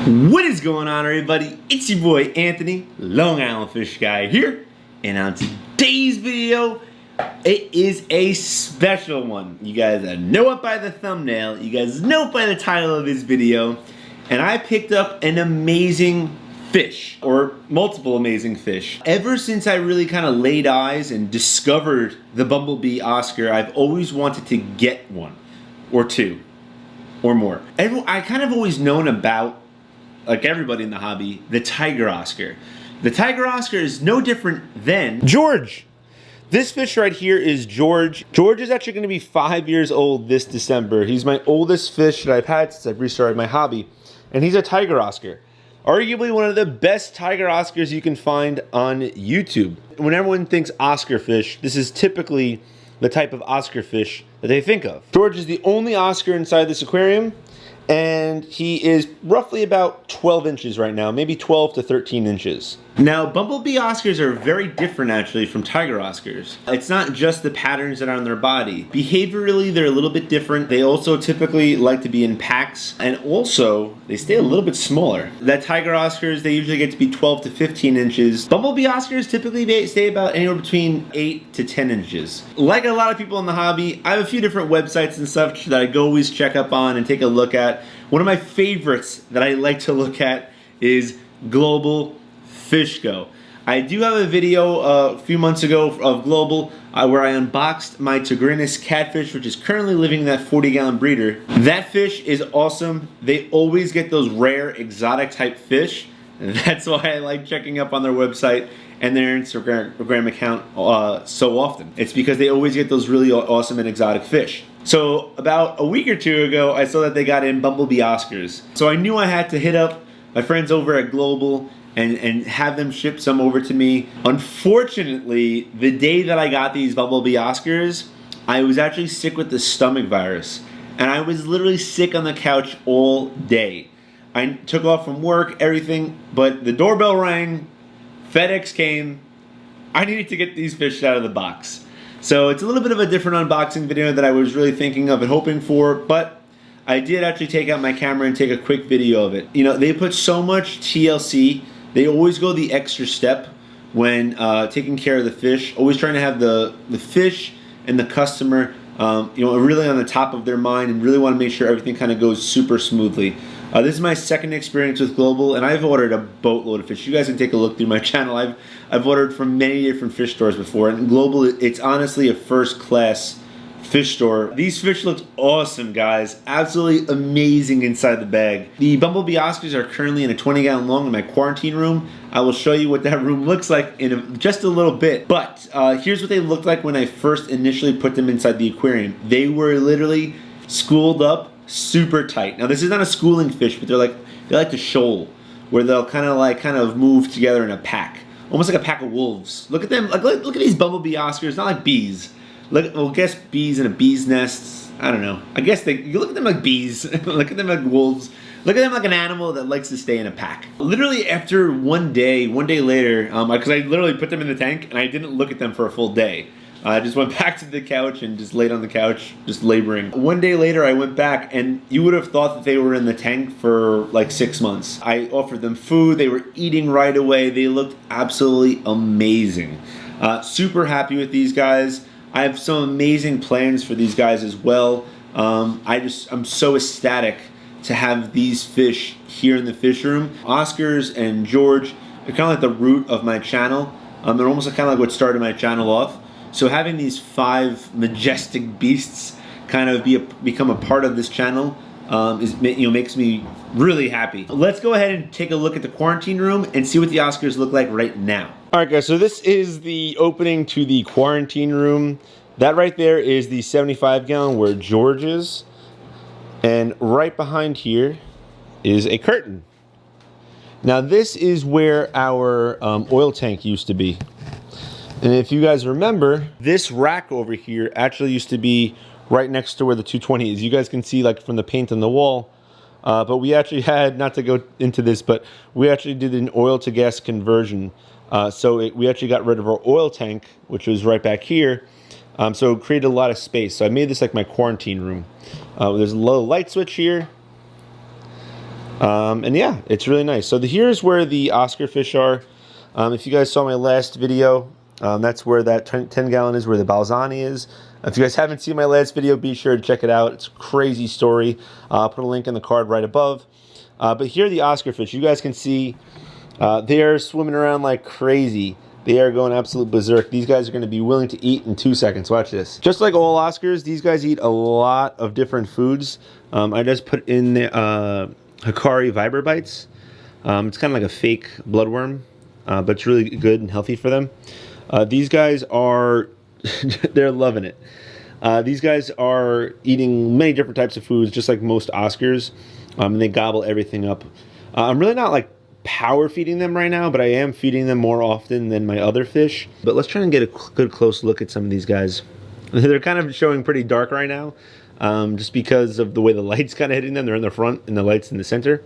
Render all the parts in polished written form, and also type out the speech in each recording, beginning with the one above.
What is going on, everybody? It's your boy Anthony, Long Island Fish Guy here, and on today's video, it is a special one. You guys know it by the thumbnail, you guys know it by the title of this video, and I picked up an amazing fish, or multiple amazing fish. Ever since I really kind of laid eyes and discovered the Bumblebee Oscar, I've always wanted to get one, or two, or more. I kind of always known about, like everybody in the hobby, the Tiger Oscar. The Tiger Oscar is no different than George. This fish right here is George. George is actually going to be 5 years old this December. He's my oldest fish that I've had since I've restarted my hobby. And he's a Tiger Oscar. Arguably one of the best Tiger Oscars you can find on YouTube. When everyone thinks Oscar fish, this is typically the type of Oscar fish that they think of. George is the only Oscar inside this aquarium, and he is roughly about 12 inches right now, maybe 12 to 13 inches. Now, Bumblebee Oscars are very different actually from Tiger Oscars. It's not just the patterns that are on their body. Behaviorally, they're a little bit different. They also typically like to be in packs, and also they stay a little bit smaller. That Tiger Oscars, they usually get to be 12 to 15 inches. Bumblebee Oscars typically stay about anywhere between 8 to 10 inches. Like a lot of people in the hobby, I have a few different websites and such that I go always check up on and take a look at. One of my favorites that I like to look at is Global Fish Go. I do have a video a few months ago of Global where I unboxed my Tigrinus catfish, which is currently living in that 40-gallon breeder. That fish is awesome. They always get those rare exotic type fish. That's why I like checking up on their website and their Instagram account so often. It's because they always get those really awesome and exotic fish. So about a week or two ago, I saw that they got in Bumblebee Oscars. So I knew I had to hit up my friends over at Global and have them ship some over to me. Unfortunately, the day that I got these Bumblebee Oscars, I was actually sick with the stomach virus. And I was literally sick on the couch all day. I took off from work, everything, but the doorbell rang, FedEx came. I needed to get these fish out of the box. So it's a little bit of a different unboxing video that I was really thinking of and hoping for, but I did actually take out my camera and take a quick video of it. You know, they put so much TLC. They always go the extra step when taking care of the fish, always trying to have the fish and the customer really on the top of their mind and really want to make sure everything kind of goes super smoothly. This is my second experience with Global, and I've ordered a boatload of fish. You guys can take a look through my channel. I've ordered from many different fish stores before, and Global, it's honestly a first-class fish store. These fish look awesome, guys. Absolutely amazing inside the bag. The Bumblebee Oscars are currently in a 20-gallon long in my quarantine room. I will show you what that room looks like in just a little bit. But here's what they looked like when I first initially put them inside the aquarium. They were literally schooled up super tight. Now this is not a schooling fish, but they like to shoal, where they'll kind of move together in a pack, almost like a pack of wolves. Look at them. Look at these Bumblebee Oscars. Not like bees. Well, guess bees in a bee's nest. I don't know. I guess you look at them like bees. Look at them like wolves. Look at them like an animal that likes to stay in a pack. Literally after one day later, because I literally put them in the tank and I didn't look at them for a full day. I just went back to the couch and just laid on the couch, just laboring. One day later, I went back, and you would have thought that they were in the tank for like 6 months. I offered them food. They were eating right away. They looked absolutely amazing. Super happy with these guys. I have some amazing plans for these guys as well. I'm so ecstatic to have these fish here in the fish room. Oscars and George are kind of like the root of my channel. They're almost kind of like what started my channel off. So having these 5 majestic beasts kind of become a part of this channel makes me really happy. Let's go ahead and take a look at the quarantine room and see what the Oscars look like right now. All right, guys, so this is the opening to the quarantine room. That right there is the 75-gallon where George is. And right behind here is a curtain. Now this is where our oil tank used to be. And if you guys remember, this rack over here actually used to be right next to where the 220 is. You guys can see like from the paint on the wall. But we actually had, not to go into this, but we actually did an oil to gas conversion. We actually got rid of our oil tank, which was right back here. So it created a lot of space. So I made this like my quarantine room. There's a low light switch here. And yeah, it's really nice. So here's where the Oscar fish are. If you guys saw my last video, that's where that 10 gallon is, where the Balzani is. If you guys haven't seen my last video, be sure to check it out. It's a crazy story. I'll put a link in the card right above. But here are the Oscar fish. You guys can see they are swimming around like crazy. They are going absolute berserk. These guys are going to be willing to eat in 2 seconds. Watch this. Just like all Oscars, these guys eat a lot of different foods. I just put in the Hikari Vibra Bites. It's kind of like a fake bloodworm, but it's really good and healthy for them. These guys are, they're loving it. These guys are eating many different types of foods, just like most Oscars, and they gobble everything up. I'm really not like power feeding them right now, but I am feeding them more often than my other fish. But let's try and get a good close look at some of these guys. They're kind of showing pretty dark right now, just because of the way the light's kind of hitting them. They're in the front and the light's in the center.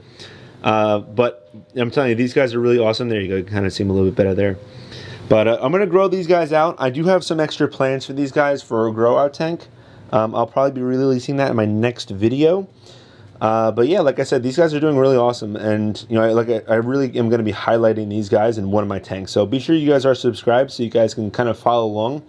But I'm telling you, these guys are really awesome. There you go, you kind of see them a little bit better there. But I'm going to grow these guys out. I do have some extra plans for these guys for a grow out tank. I'll probably be releasing that in my next video. But yeah, like I said, these guys are doing really awesome, and you know, I really am going to be highlighting these guys in one of my tanks. So be sure you guys are subscribed so you guys can kind of follow along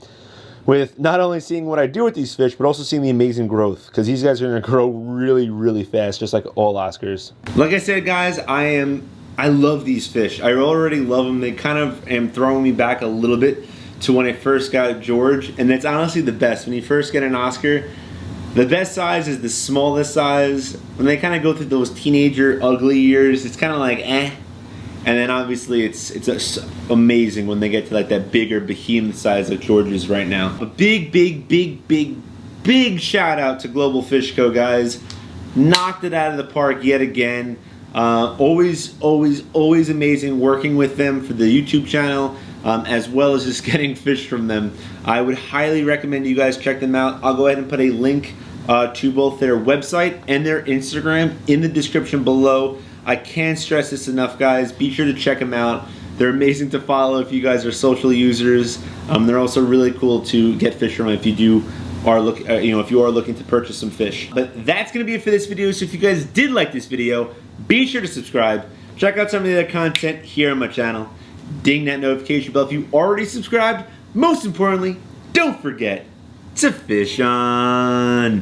with not only seeing what I do with these fish, but also seeing the amazing growth, because these guys are going to grow really, really fast, just like all Oscars. Like I said, guys, I love these fish. I already love them. They kind of am throwing me back a little bit to when I first got George, and that's honestly the best. When you first get an Oscar, the best size is the smallest size. When they kind of go through those teenager ugly years, it's kind of like eh. And then obviously it's amazing when they get to like that bigger behemoth size that George is right now. A big shout out to Global Fish Co, guys. Knocked it out of the park yet again. Always amazing working with them for the YouTube channel, as well as just getting fish from them. I would highly recommend you guys check them out. I'll go ahead and put a link to both their website and their Instagram in the description below. I can't stress this enough, guys. Be sure to check them out. They're amazing to follow if you guys are social users. They're also really cool to get fish from if you are looking to purchase some fish. But that's gonna be it for this video. So if you guys did like this video, be sure to subscribe. Check out some of the other content here on my channel. Ding that notification bell if you already subscribed. Most importantly, don't forget to fish on.